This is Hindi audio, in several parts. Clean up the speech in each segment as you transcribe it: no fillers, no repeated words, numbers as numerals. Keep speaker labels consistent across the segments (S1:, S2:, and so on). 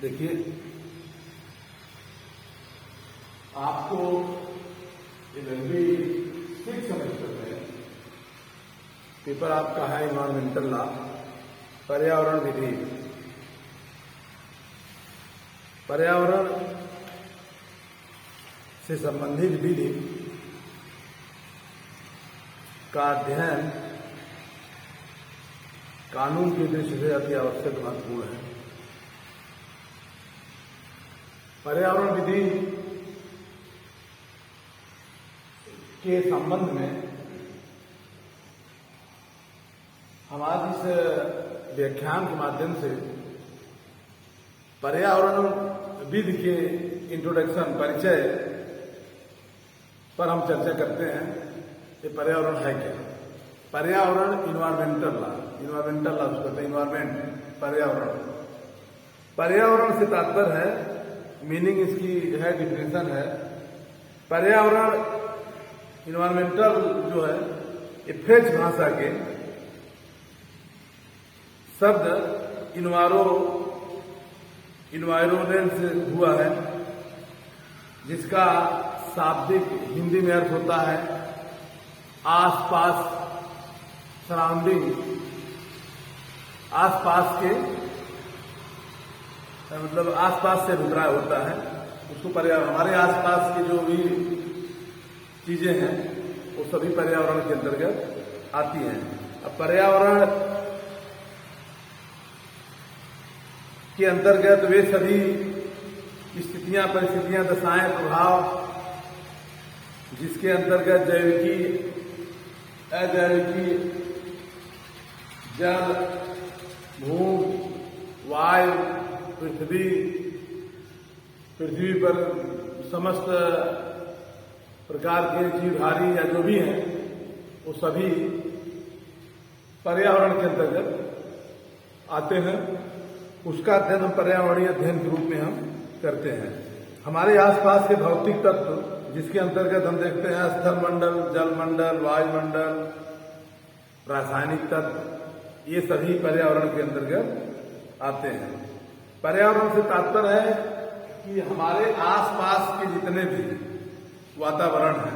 S1: देखिए, आपको 6 सेमेस्टर में पेपर आपका है इन्वायरमेंटल लॉ, पर्यावरण विधि। पर्यावरण से संबंधित विधि का अध्ययन कानून की दृष्टि से अति आवश्यक महत्वपूर्ण है। पर्यावरण विधि के संबंध में हम आज इस व्याख्यान के माध्यम से पर्यावरण विधि के इंट्रोडक्शन परिचय पर हम चर्चा करते हैं। ये पर्यावरण है क्या? पर्यावरण इन्वायरमेंटल लॉ उसको कहते हैं। इन्वायरमेंट पर्यावरण, पर्यावरण से तात्पर्य है, मीनिंग इसकी है, डिफिनेशन है। पर्यावरण इन्वायरमेंटल जो है ये फ्रेंच भाषा के शब्द इन्वायरोनेंस से हुआ है, जिसका शाब्दिक हिंदी में अर्थ होता है आसपास, सराउंडिंग, आसपास के, मतलब आसपास से अभिप्राय होता है उसको पर्यावरण। हमारे आसपास की जो भी चीजें हैं वो सभी पर्यावरण के अंतर्गत आती हैं। अब पर्यावरण के अंतर्गत वे सभी स्थितियां, परिस्थितियां, दशाएं, प्रभाव जिसके अंतर्गत जैविकी, अजैविकी, जल, भूमि, वायु, पृथ्वी पर समस्त प्रकार के जीवधारी या जो भी हैं वो सभी पर्यावरण के अंतर्गत आते हैं। उसका अध्ययन हम पर्यावरणीय अध्ययन के रूप में हम करते हैं। हमारे आसपास के भौतिक तत्व जिसके अंतर्गत हम देखते हैं स्थल मंडल, जल मंडल, वायुमंडल, रासायनिक तत्व, ये सभी पर्यावरण के अंतर्गत आते हैं। पर्यावरण से तात्पर्य है कि हमारे आसपास के जितने भी वातावरण है,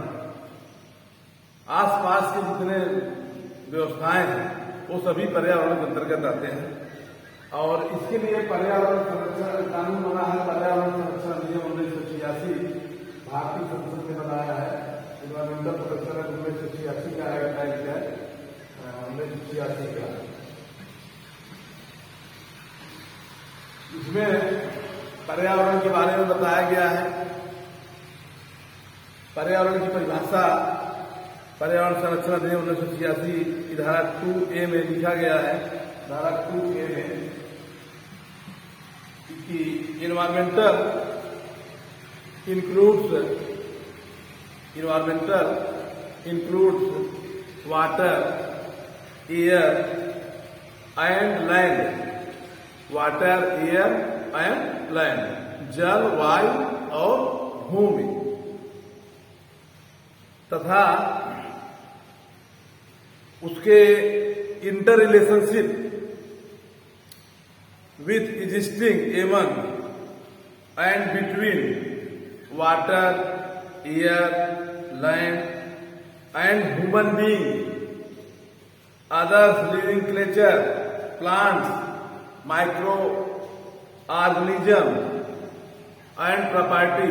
S1: आसपास के जितने व्यवस्थाएं हैं वो सभी पर्यावरण के अंतर्गत आते हैं। और इसके लिए पर्यावरण संरक्षण कानून बना है, पर्यावरण संरक्षण अधिनियम 1986 भारतीय संसद ने बनाया है। इन्वायरमेंटल प्रोटेक्शन एक्ट 1986 का है, 1986 का। इसमें पर्यावरण के बारे में बताया गया है। पर्यावरण की परिभाषा पर्यावरण संरक्षण अधिनियम 1986 की धारा 2A में लिखा गया है। धारा 2A में कि environmental includes water, air and land. Water, air and land, जल, वायु और भूमि, तथा उसके inter relationship with existing even and between water, air, land and human being, others living creature, plants, micro organism and property.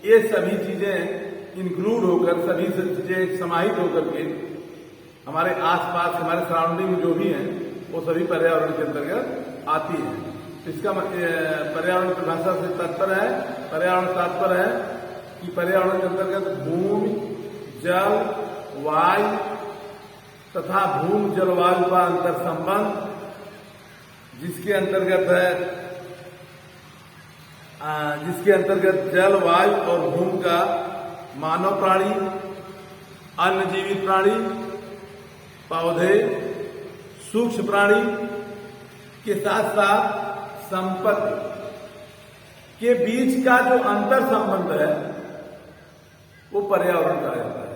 S1: ये सभी चीजें इंक्लूड होकर, सभी चीजें समाहित होकर के हमारे आसपास, हमारे सराउंडिंग जो भी हैं वो सभी पर्यावरण के अंतर्गत आती हैं। इसका पर्यावरण की भाषा से तात्पर्य है, पर्यावरण तात्पर्य है कि पर्यावरण के अंतर्गत भूमि, जल, वायु तथा भूमि जलवायु का अंतर संबंध, जिसके अंतर्गत जल, वायु और भूमि का मानव प्राणी, अन्य जीवित प्राणी, पौधे, सूक्ष्म प्राणी के साथ साथ संपत्ति के बीच का जो अंतर संबंध है वो पर्यावरण कहा जाता है।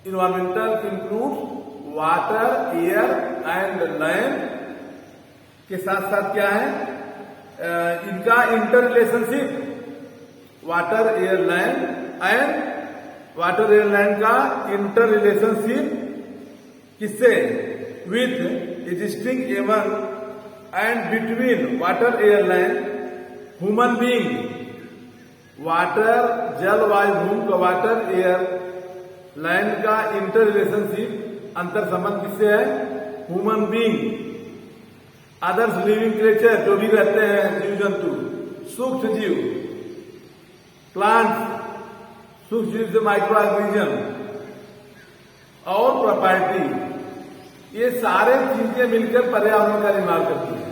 S1: Environmental includes water, air and land के साथ साथ क्या है? इनका inter relationship water air land and water air land का इंटर रिलेशनशिप किससे with existing even and between water air land human being. Water जल वायु भूमि का वाटर एयर लैंड का इंटर रिलेशनशिप अंतर संबंध किससे है human being others living creature जो भी रहते हैं जीव जंतु सूक्ष्म जीव प्लांट्स सूक्ष्म जीव से माइक्रो ऑर्गेनिज्म और प्रॉपर्टी ये सारे चीजें मिलकर पर्यावरण का निर्माण करती हैं।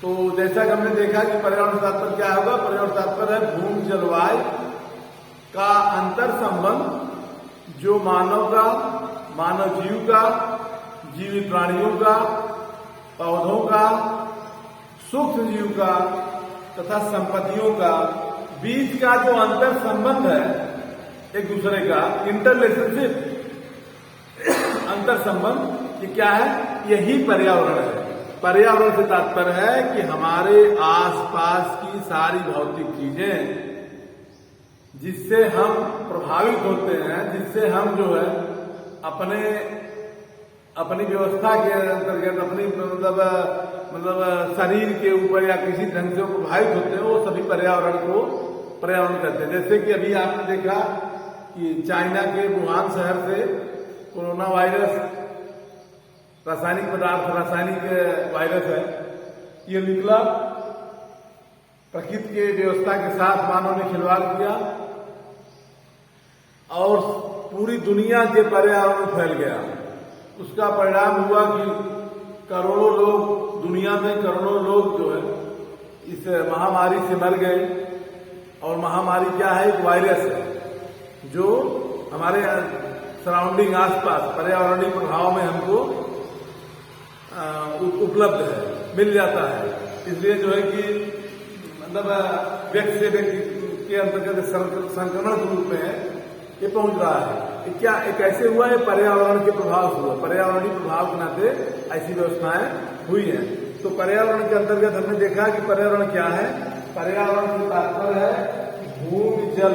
S1: तो जैसा कि हमने देखा कि पर्यावरण तात्पर्य क्या होगा पर्यावरण तात्पर्य है भूमि जलवायु का अंतर संबंध जो मानव जीव का जीवित प्राणियों का पौधों का सूक्ष्म जीव का तथा संपत्तियों का बीच का जो अंतर संबंध है एक दूसरे का इंटर रिलेशनशिप अंतर संबंध ये क्या है यही पर्यावरण है। पर्यावरण से तात्पर्य है कि हमारे आसपास की सारी भौतिक चीजें जिससे हम प्रभावित होते हैं जिससे हम जो है अपनी व्यवस्था के अंतर्गत अपनी मतलब शरीर के ऊपर या किसी ढंग से प्रभावित होते हैं वो सभी पर्यावरण कहते हैं। जैसे कि अभी आपने देखा कि चाइना के वुहान शहर से कोरोना वायरस रासायनिक वायरस है ये निकला। प्रकृति के व्यवस्था के साथ मानव ने खिलवाड़ किया और पूरी दुनिया के पर्यावरण में फैल गया। उसका परिणाम हुआ कि करोड़ों लोग दुनिया में करोड़ों लोग जो है इस महामारी से मर गए। और महामारी क्या है एक वायरस है जो हमारे सराउंडिंग आसपास पर्यावरणीय प्रभाव में हमको उपलब्ध है मिल जाता है। इसलिए जो है कि मतलब व्यक्ति से व्यक्ति के अंतर्गत संक्रमण के रूप में ये पहुंच रहा है। क्या कैसे हुआ है पर्यावरण के प्रभाव से हुआ पर्यावरणीय प्रभाव के नाते ऐसी व्यवस्थाएं हुई हैं। तो पर्यावरण के अंतर्गत हमने देखा कि पर्यावरण क्या है पर्यावरण का तात्पर्य है भूमि जल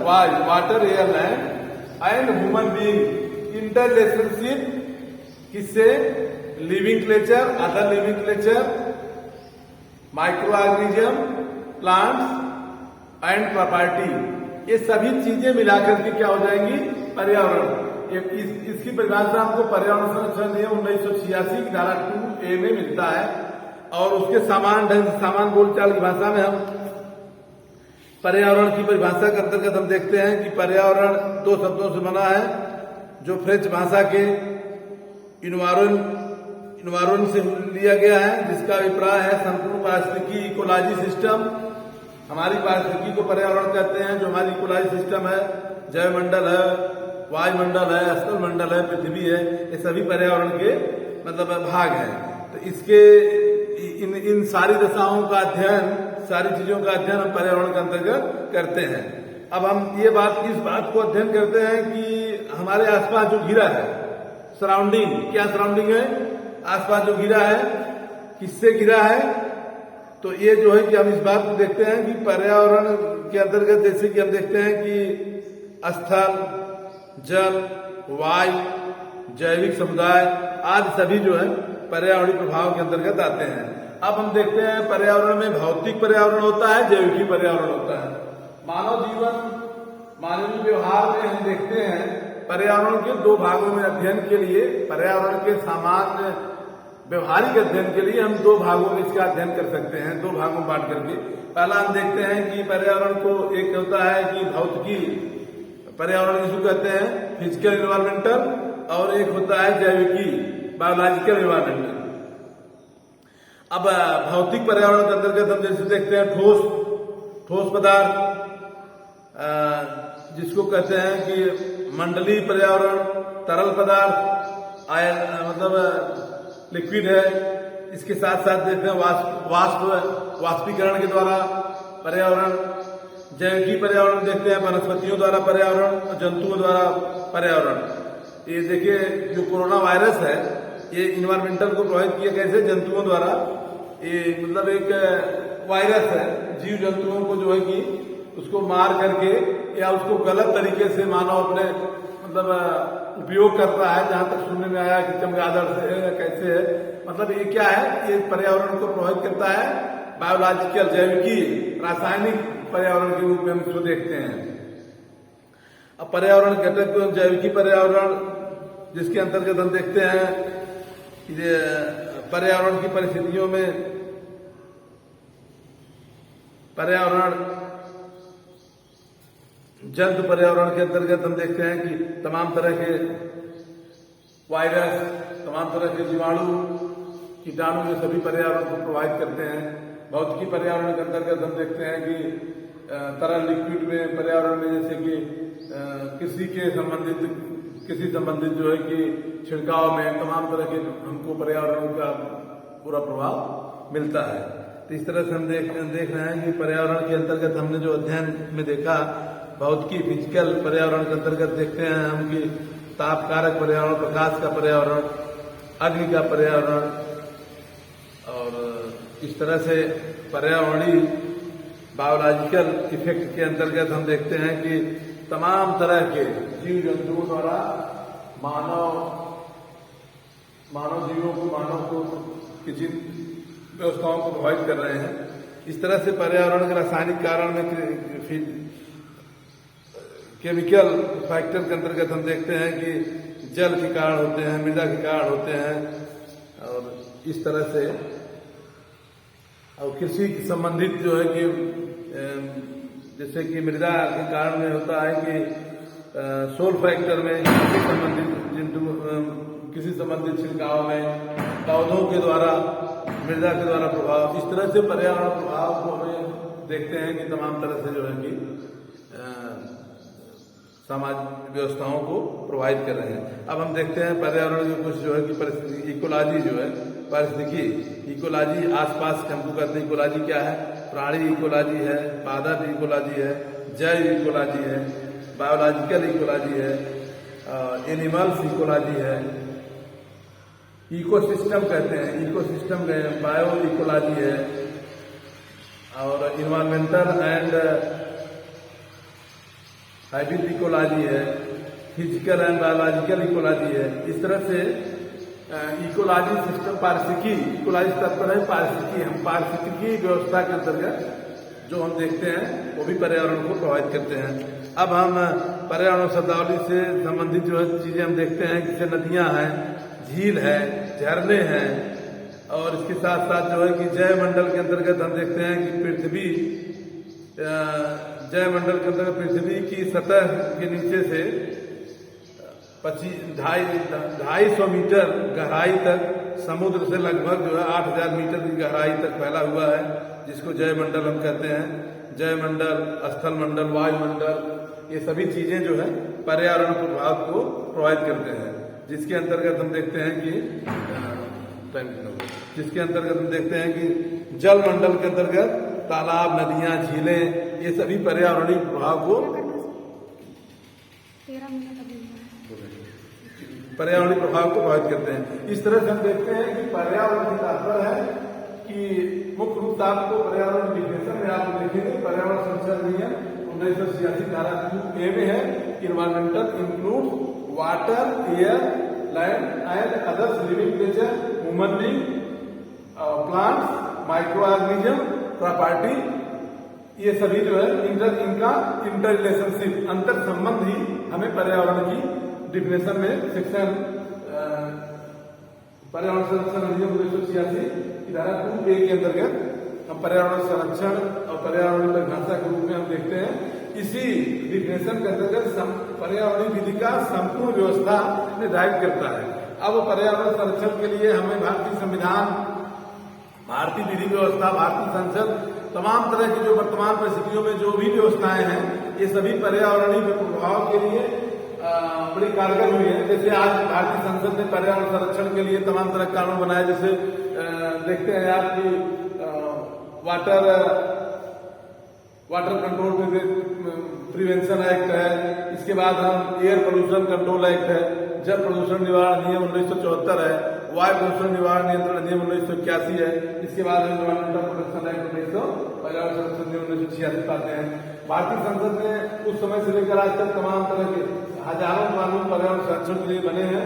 S1: वायु water air land and human being inter relationship किससे living creature other living creature micro organism plants and property ये सभी चीजें मिलाकर के क्या हो जाएंगी पर्यावरण। इसकी परिभाषा हमको पर्यावरण संरक्षण नियम 1986 की धारा 2A में मिलता है। और उसके सामान बोलचाल की भाषा में हम पर्यावरण की परिभाषा के अंतर्गत हम देखते हैं कि पर्यावरण दो शब्दों से बना है जो फ्रेंच भाषा के इन्वायरन से लिया गया है जिसका अभिप्राय है संपूर्ण पारिस्थितिकी इकोलॉजी सिस्टम। हमारी पारिस्थितिकी को पर्यावरण कहते हैं जो हमारी इकोलॉजी सिस्टम है जैव मंडल है वायुमंडल है स्थल मंडल है पृथ्वी है ये सभी पर्यावरण के मतलब भाग हैं। तो इसके इन सारी दशाओं का अध्ययन सारी चीजों का अध्ययन हम पर्यावरण के अंतर्गत करते हैं। अब हम इस बात को अध्ययन करते हैं कि हमारे आसपास जो घिरा है सराउंडिंग क्या सराउंडिंग है आसपास जो घिरा है किससे घिरा है। तो ये जो है कि हम इस बात को देखते हैं कि पर्यावरण के अंतर्गत जैसे कि हम देखते हैं कि स्थल जल वायु जैविक समुदाय आदि सभी जो है पर्यावरणीय प्रभाव के अंतर्गत आते हैं। अब हम देखते हैं पर्यावरण में भौतिक पर्यावरण होता है जैविक पर्यावरण होता है। मानव जीवन मानवीय व्यवहार में हम देखते हैं पर्यावरण के दो भागों में अध्ययन के लिए पर्यावरण के सामान्य व्यवहारिक अध्ययन के लिए हम दो भागों में इसका अध्ययन कर सकते हैं दो भागों में बांट करके। पहला हम देखते हैं कि पर्यावरण को एक होता है कि भौतिकी पर्यावरण जिसको कहते हैं फिजिकल एनवायरमेंटल और एक होता है जैविकी बायोलॉजिकल एनवायरमेंटल। अब भौतिक पर्यावरण के अंतर्गत हम जैसे देखते हैं ठोस पदार्थ जिसको कहते हैं कि मंडलीय पर्यावरण तरल पदार्थ मतलब लिक्विड है। इसके साथ साथ देखते हैं वाष्पीकरण के द्वारा पर्यावरण जैविकी पर्यावरण देखते हैं वनस्पतियों द्वारा पर्यावरण और जंतुओं द्वारा पर्यावरण। ये देखिए जो कोरोना वायरस है ये इन्वायरमेंटल को प्रभावित किया कैसे? जंतुओं द्वारा। ये मतलब एक वायरस है, जीव जंतुओं को जो है कि उसको मार करके या उसको गलत तरीके से मानव अपने मतलब उपयोग करता है। जहां तक सुनने में आया कि चमगादड़ से है या कैसे है, मतलब ये क्या है, ये पर्यावरण को प्रभावित करता है। बायोलॉजिकल, जैविकी, रासायनिक पर्यावरण के रूप में हम इसको देखते हैं। अब पर्यावरण घटक, जैविकी पर्यावरण, जिसके अंतर्गत हम देखते हैं कि पर्यावरण की परिस्थितियों में पर्यावरण, जंतु पर्यावरण के अंतर्गत हम देखते हैं कि तमाम तरह के वायरस, तमाम तरह के जीवाणु, कीटाणु, ये सभी पर्यावरण को प्रभावित करते हैं। भौतिकी पर्यावरण के अंतर्गत हम देखते हैं कि तरल लिक्विड में पर्यावरण में जैसे कि किसी संबंधित जो है कि छिड़काव में तमाम तरह के हमको पर्यावरण का पूरा प्रभाव मिलता है। तो इस तरह से हम देख रहे हैं कि पर्यावरण के अंतर्गत हमने जो अध्ययन में देखा, भौतिकी, फिजिकल पर्यावरण के अंतर्गत देखते हैं हम कि ताप कारक पर्यावरण, प्रकाश का पर्यावरण, अग्नि का पर्यावरण, और इस तरह से पर्यावरणीय बायोलॉजिकल इफेक्ट के अंतर्गत हम देखते हैं कि तमाम तरह के जीव जंतुओं द्वारा मानव जीवों को, मानव को किसी व्यवस्थाओं को प्रभावित कर रहे हैं। इस तरह से पर्यावरण के रासायनिक कारण में केमिकल फैक्टर के अंतर्गत हम देखते हैं कि जल के कारण होते हैं, मृदा के कारण होते हैं, और इस तरह से और कृषि संबंधित जो है कि जैसे कि मृदा के कारण में होता है कि सोल फैक्टर में किसी संबंधित छिड़काव में पौधों के द्वारा, मृदा के द्वारा प्रभाव, इस तरह से पर्यावरण प्रभाव को हमें देखते हैं कि तमाम तरह से जो है कि समाज व्यवस्थाओं को प्रभावित कर रहे हैं। अब हम देखते हैं पर्यावरण में कुछ जो है कि परिस्थिति, इकोलॉजी जो है, पारिस्थितिकी इकोलॉजी, आसपास हमको कहते हैं इकोलॉजी क्या है? प्राणी इकोलॉजी है, पादप इकोलॉजी है, जैव इकोलॉजी है, बायोलॉजिकल इकोलॉजी है, एनिमल्स इकोलॉजी है, इकोसिस्टम कहते हैं, इकोसिस्टम में बायो इकोलॉजी है, और इन्वायरमेंटल एंड हाइब्रिड इकोलॉजी है, फिजिकल एंड बायोलॉजिकल इकोलॉजी है। इस तरह से इकोलॉजी सिस्टम, पारिस्थितिकी, इकोलॉजी तत्पर है पारिस्थितिकी, हम पारिस्थितिकी व्यवस्था के अंतर्गत जो हम देखते हैं वो भी पर्यावरण को प्रभावित करते हैं। अब हम पर्यावरण शब्दावली से संबंधित जो है चीजें हम देखते हैं, जैसे नदियां हैं, झील है, झरने हैं, और इसके साथ साथ जो है कि जैव मंडल के अंतर्गत हम देखते हैं कि पृथ्वी, जैव मंडल के अंतर्गत पृथ्वी की सतह के नीचे से 250 मीटर गहराई तक समुद्र से लगभग जो है 8000 मीटर की गहराई तक फैला हुआ है, जिसको जैव मंडल हम कहते हैं। जैव मंडल, स्थल मंडल, वायुमंडल, ये सभी चीजें जो है पर्यावरण प्रभाव को प्रभावित करते हैं, जिसके अंतर्गत हम देखते हैं कि जल मंडल के अंतर्गत तालाब, नदियां, झीलें, ये सभी पर्यावरणीय प्रभाव को पर्यावरणीय प्रभाव को प्रभावित करते हैं। इस तरह से हम देखते हैं कि पर्यावरण की तात्पर्य है कि मुख्य रूप से आपको पर्यावरण डिफिनेशन में आप देखेंगे, पर्यावरण संरक्षण नियम 1986 धारा 2A में है, environmental include water, air, land and others living creature, human being, plants, micro organism, property, ये सभी जो है इनका इंटर रिलेशनशिप, अंतर संबंध ही हमें पर्यावरण की डिफिनेशन में सेक्शन पर्यावरण संरक्षण अधिनियम 1986 की धारा 2A के अंतर्गत हम पर्यावरण संरक्षण और पर्यावरण परिभाषा के रूप में हम देखते हैं। इसी डिफिनेशन के अंतर्गत पर्यावरणीय विधि का संपूर्ण व्यवस्था निर्धारित करता है। अब पर्यावरण संरक्षण के लिए हमें भारतीय संविधान, भारतीय विधि व्यवस्था, भारतीय संसद, तमाम तरह की जो वर्तमान परिस्थितियों में जो भी व्यवस्थाएं हैं, ये सभी पर्यावरणीय प्रभाव के लिए बड़ी कारगर हुई है। जैसे आज भारतीय संसद ने पर्यावरण संरक्षण के लिए तमाम तरह कानून बनाए, जैसे देखते हैं आप कि वाटर कंट्रोल प्रिवेंशन एक्ट है, इसके बाद हम एयर पोल्यूशन कंट्रोल एक्ट है, जल प्रदूषण निवारण नियम 1974 है, वायु प्रदूषण निवारण नियंत्रण अधिनियम 1981 है, इसके बाद एनवायरमेंटल प्रोटेक्शन एक्ट 1900 पर्यावरण संरक्षण अधिनियम 1986 पाते हैं। भारतीय संसद में उस समय से लेकर आज तक तमाम तरह के हजारों कानून पर्यावरण संरक्षण के लिए बने हैं।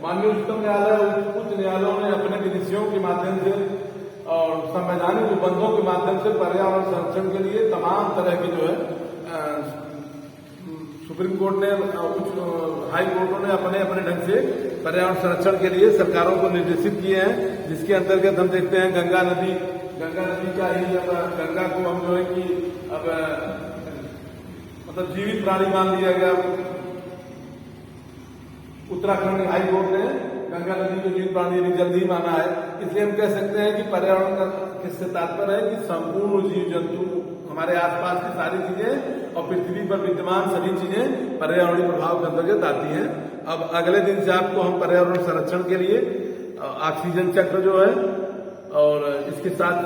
S1: माननीय उच्चतम न्यायालय और उच्च न्यायालयों ने अपने विनिश्चयों के माध्यम से और संवैधानिक निबंधों के माध्यम से पर्यावरण संरक्षण के लिए तमाम तरह के जो है सुप्रीम कोर्ट ने हाई कोर्टों ने अपने अपने ढंग से पर्यावरण संरक्षण के लिए सरकारों को निर्देशित किए हैं, जिसके अंतर्गत हम देखते हैं गंगा नदी का ही अब गंगा को हम जो है कि अब मतलब जीवित प्राणी मान लिया गया। उत्तराखंड हाई कोर्ट ने गंगा नदी को जीवित प्राणी जल्द ही माना है। इसलिए हम कह सकते हैं कि पर्यावरण का किससे तात्पर्य है कि संपूर्ण जीव जंतु, हमारे आसपास की सारी चीजें और पृथ्वी पर विद्यमान सभी चीजें पर्यावरणीय प्रभाव के अंतर्गत आती हैं। अब अगले दिन से आपको हम पर्यावरण संरक्षण के लिए ऑक्सीजन चक्र जो है और इसके साथ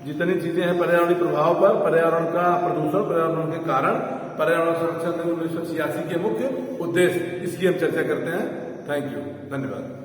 S1: जितनी चीजें हैं पर्यावरणीय प्रभाव पर, पर्यावरण का प्रदूषण, पर्यावरण के कारण पर्यावरण संरक्षण 1986 के मुख्य उद्देश्य, इसकी हम चर्चा करते हैं। थैंक यू, धन्यवाद।